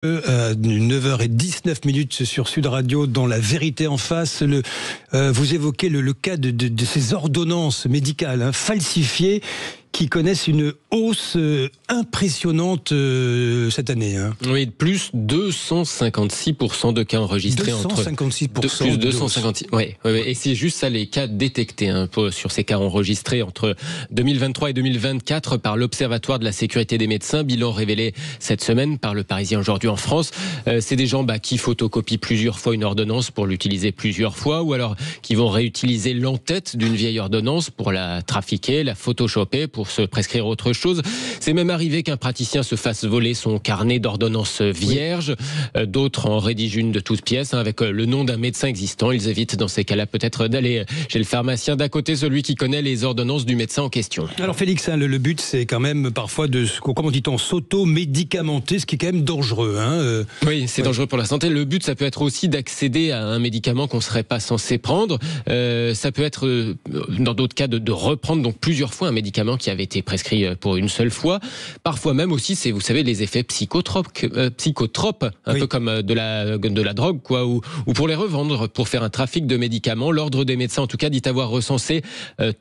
9h19 sur Sud Radio dans La Vérité en face. Vous évoquez le cas de ces ordonnances médicales falsifiées qui connaissent une hausse impressionnante cette année. Oui, de plus 256% de cas enregistrés 256% plus 256. Oui, et c'est juste ça les cas détectés sur ces cas enregistrés entre 2023 et 2024 par l'Observatoire de la sécurité des médecins, bilan révélé cette semaine par Le Parisien aujourd'hui en France. C'est des gens qui photocopient plusieurs fois une ordonnance pour l'utiliser plusieurs fois, ou alors qui vont réutiliser l'entête d'une vieille ordonnance pour la trafiquer, la photoshopper pour se prescrire autre chose. C'est même arrivé qu'un praticien se fasse voler son carnet d'ordonnances vierges. D'autres en rédigent une de toutes pièces avec le nom d'un médecin existant. Ils évitent dans ces cas-là peut-être d'aller chez le pharmacien d'à côté, celui qui connaît les ordonnances du médecin en question. Alors Félix, le but c'est quand même parfois de, comment dit-on, s'auto-médicamenter, ce qui est quand même dangereux. Oui, c'est dangereux pour la santé. Le but, ça peut être aussi d'accéder à un médicament qu'on ne serait pas censé prendre. Ça peut être, dans d'autres cas, de reprendre donc plusieurs fois un médicament qui avait été prescrit pour une seule fois. Parfois même aussi, c'est, vous savez, les effets psychotropes, un peu comme de la drogue, ou pour les revendre, pour faire un trafic de médicaments. L'Ordre des médecins, en tout cas, dit avoir recensé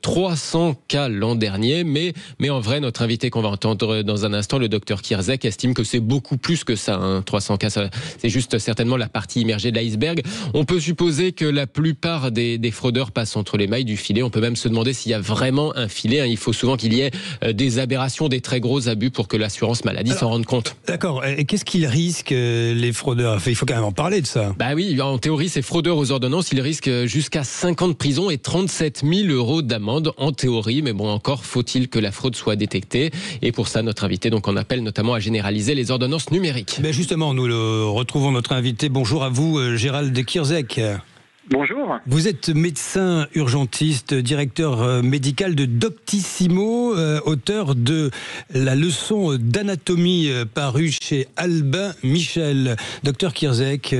300 cas l'an dernier. Mais en vrai, notre invité qu'on va entendre dans un instant, le docteur Kierzek, estime que c'est beaucoup plus que ça. 300 cas, c'est juste certainement la partie immergée de l'iceberg. On peut supposer que la plupart des fraudeurs passent entre les mailles du filet. On peut même se demander s'il y a vraiment un filet. Il faut souvent qu'il y ait des aberrations, des très gros abus pour que l'assurance maladie s'en rende compte. D'accord. Et qu'est-ce qu'ils risquent, les fraudeurs ? Il faut quand même en parler de ça. Oui, en théorie, ces fraudeurs aux ordonnances, ils risquent jusqu'à 5 ans de prison et 37 000 € d'amende en théorie. Mais bon, encore faut-il que la fraude soit détectée. Et pour ça, notre invité donc en appelle notamment à généraliser les ordonnances numériques. Justement, nous retrouvons notre invité. Bonjour à vous, Gérald Kierzek. Bonjour. Vous êtes médecin urgentiste, directeur médical de Doctissimo, auteur de la leçon d'anatomie parue chez Albin Michel. Docteur Kierzek,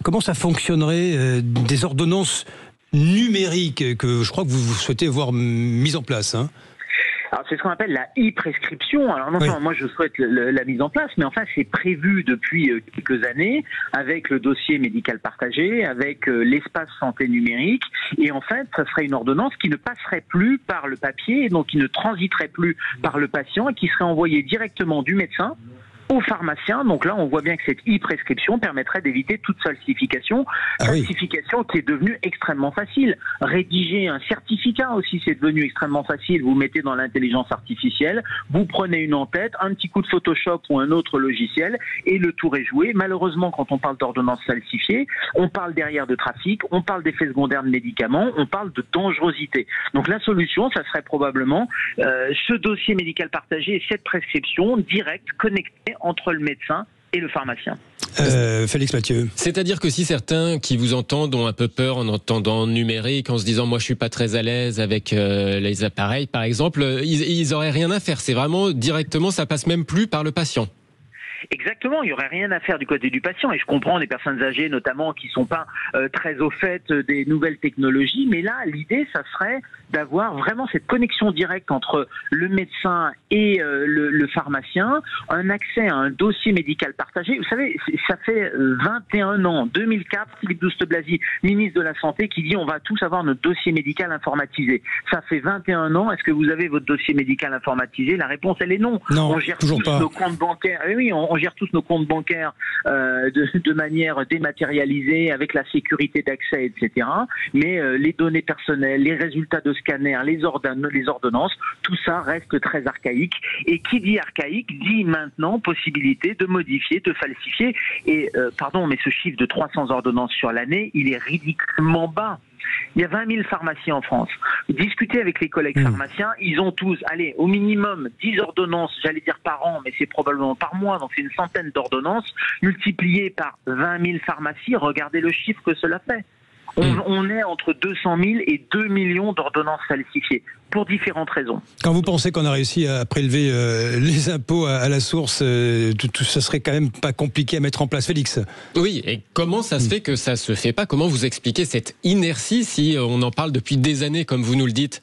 comment ça fonctionnerait des ordonnances numériques que je crois que vous souhaitez voir mises en place, Alors c'est ce qu'on appelle la e-prescription. Alors non seulement moi je souhaite la mise en place, mais enfin c'est prévu depuis quelques années avec le dossier médical partagé, avec l'espace santé numérique, et en fait ça serait une ordonnance qui ne passerait plus par le papier, et donc qui ne transiterait plus par le patient et qui serait envoyée directement du médecin au pharmacien. Donc là, on voit bien que cette e-prescription permettrait d'éviter toute falsification. Falsification qui est devenue extrêmement facile. Rédiger un certificat aussi, c'est devenu extrêmement facile. Vous mettez dans l'intelligence artificielle, vous prenez une en-tête, un petit coup de Photoshop ou un autre logiciel, et le tour est joué. Malheureusement, quand on parle d'ordonnances falsifiées, on parle derrière de trafic, on parle d'effets secondaires de médicaments, on parle de dangerosité. Donc la solution, ça serait probablement ce dossier médical partagé et cette prescription directe, connectée entre le médecin et le pharmacien. Félix Mathieu. C'est-à-dire que si certains qui vous entendent ont un peu peur en entendant numérique, en se disant moi je suis pas très à l'aise avec les appareils par exemple, ils auraient rien à faire. C'est vraiment directement, ça passe même plus par le patient. Exactement, il n'y aurait rien à faire du côté du patient, et je comprends les personnes âgées notamment qui ne sont pas très au fait des nouvelles technologies, mais là l'idée ça serait d'avoir vraiment cette connexion directe entre le médecin et le pharmacien, un accès à un dossier médical partagé. Vous savez, ça fait 21 ans, 2004, Philippe Douste-Blazy, ministre de la Santé, qui dit on va tous avoir notre dossier médical informatisé. Ça fait 21 ans, est-ce que vous avez votre dossier médical informatisé ? La réponse elle est non. Non, on gère toujours tous pas. Nos comptes bancaires. Oui, on gère tous nos comptes bancaires de manière dématérialisée, avec la sécurité d'accès, etc. Mais les données personnelles, les résultats de scanner, les ordonnances, tout ça reste très archaïque. Et qui dit archaïque dit maintenant possibilité de modifier, de falsifier. Et pardon, mais ce chiffre de 300 ordonnances sur l'année, il est ridiculement bas. Il y a 20 000 pharmaciens en France. Discutez avec les collègues pharmaciens, ils ont tous, allez, au minimum 10 ordonnances, j'allais dire par an, mais c'est probablement par mois, donc c'est une centaine d'ordonnances, multipliées par 20 000 pharmacies, regardez le chiffre que cela fait. On est entre 200 000 et 2 millions d'ordonnances falsifiées, pour différentes raisons. Quand vous pensez qu'on a réussi à prélever les impôts à la source, tout ça serait quand même pas compliqué à mettre en place, Félix. Oui, et comment ça se fait que ça se fait pas ? Comment vous expliquez cette inertie si on en parle depuis des années, comme vous nous le dites ?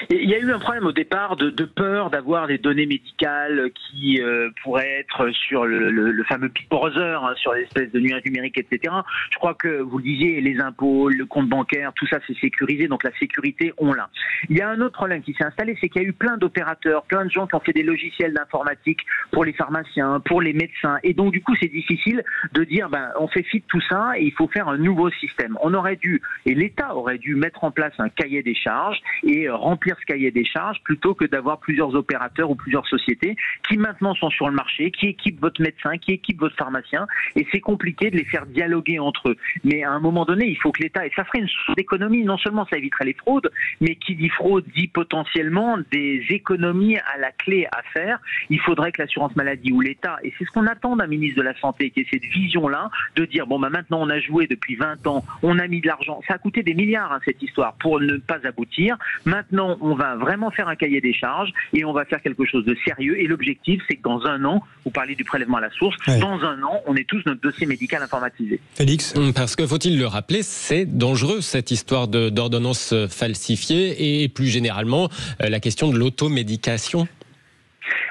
Il y a eu un problème au départ de peur d'avoir des données médicales qui pourraient être sur le fameux Big Brother, hein, sur l'espèce de nuage numérique, etc. Je crois que, vous le disiez, les impôts, le compte bancaire, tout ça c'est sécurisé, donc la sécurité, on l'a. Il y a un autre problème qui s'est installé, c'est qu'il y a eu plein d'opérateurs, plein de gens qui ont fait des logiciels d'informatique pour les pharmaciens, pour les médecins, et donc du coup c'est difficile de dire, on fait fi de tout ça et il faut faire un nouveau système. On aurait dû, et l'État aurait dû mettre en place un cahier des charges et remplir ce cahier des charges plutôt que d'avoir plusieurs opérateurs ou plusieurs sociétés qui maintenant sont sur le marché, qui équipent votre médecin, qui équipent votre pharmacien, et c'est compliqué de les faire dialoguer entre eux. Mais à un moment donné, il faut que l'État, et ça ferait une source d'économie, non seulement ça éviterait les fraudes, mais qui dit fraude dit potentiellement des économies à la clé à faire. Il faudrait que l'assurance maladie ou l'État, et c'est ce qu'on attend d'un ministre de la Santé, qui ait cette vision-là, de dire, maintenant on a joué depuis 20 ans, on a mis de l'argent, ça a coûté des milliards hein, cette histoire pour ne pas aboutir. Maintenant, on va vraiment faire un cahier des charges et on va faire quelque chose de sérieux. Et l'objectif, c'est que dans un an, vous parlez du prélèvement à la source, dans un an, on ait tous notre dossier médical informatisé. Félix ? Parce que, faut-il le rappeler, c'est dangereux cette histoire d'ordonnances falsifiées et plus généralement la question de l'automédication.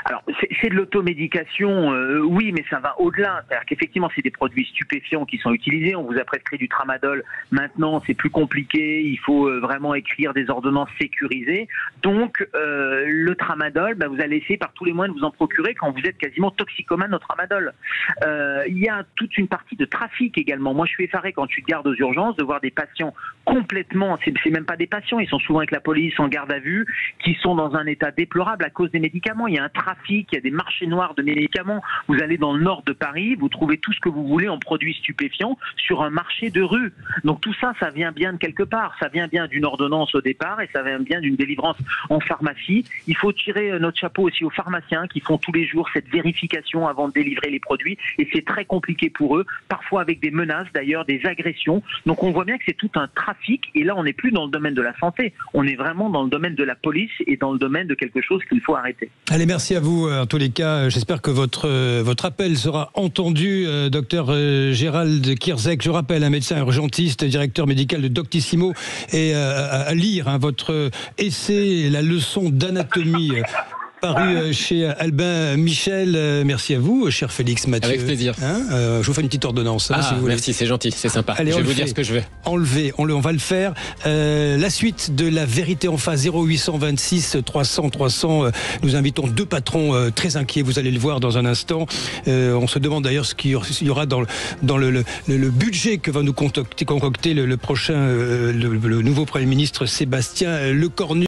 Alors, c'est de l'automédication, oui, mais ça va au-delà. C'est-à-dire qu'effectivement, c'est des produits stupéfiants qui sont utilisés. On vous a prescrit du tramadol. Maintenant, c'est plus compliqué. Il faut vraiment écrire des ordonnances sécurisées. Donc, le tramadol, vous allez essayer par tous les moyens de vous en procurer quand vous êtes quasiment toxicomane au tramadol. Il y a toute une partie de trafic également. Moi, je suis effaré quand je suis de garde aux urgences de voir des patients complètement, c'est même pas des patients, ils sont souvent avec la police en garde à vue, qui sont dans un état déplorable à cause des médicaments. Il y a un trafic, il y a des marchés noirs de médicaments. Vous allez dans le nord de Paris, vous trouvez tout ce que vous voulez en produits stupéfiants sur un marché de rue. Donc tout ça, ça vient bien de quelque part. Ça vient bien d'une ordonnance au départ et ça vient bien d'une délivrance en pharmacie. Il faut tirer notre chapeau aussi aux pharmaciens qui font tous les jours cette vérification avant de délivrer les produits et c'est très compliqué pour eux, parfois avec des menaces d'ailleurs, des agressions. Donc on voit bien que c'est tout un trafic et là on n'est plus dans le domaine de la santé, on est vraiment dans le domaine de la police et dans le domaine de quelque chose qu'il faut arrêter. Allez, merci à vous en tous les cas. J'espère que votre appel sera entendu. Docteur Gérald Kierzek, je rappelle, un médecin urgentiste, directeur médical de Doctissimo, et à lire votre essai, la leçon d'anatomie, paru chez Albin Michel. Merci à vous, cher Félix Mathieu. Avec plaisir. Je vous fais une petite ordonnance. Si vous voulez. Merci, c'est gentil, c'est sympa. Allez, je vais vous dire ce que je veux. On va le faire. La suite de La Vérité en face, 0826 300 300. Nous invitons deux patrons très inquiets. Vous allez le voir dans un instant. On se demande d'ailleurs ce qu'il y aura dans le budget que va nous concocter le prochain, le nouveau Premier ministre Sébastien Lecornu.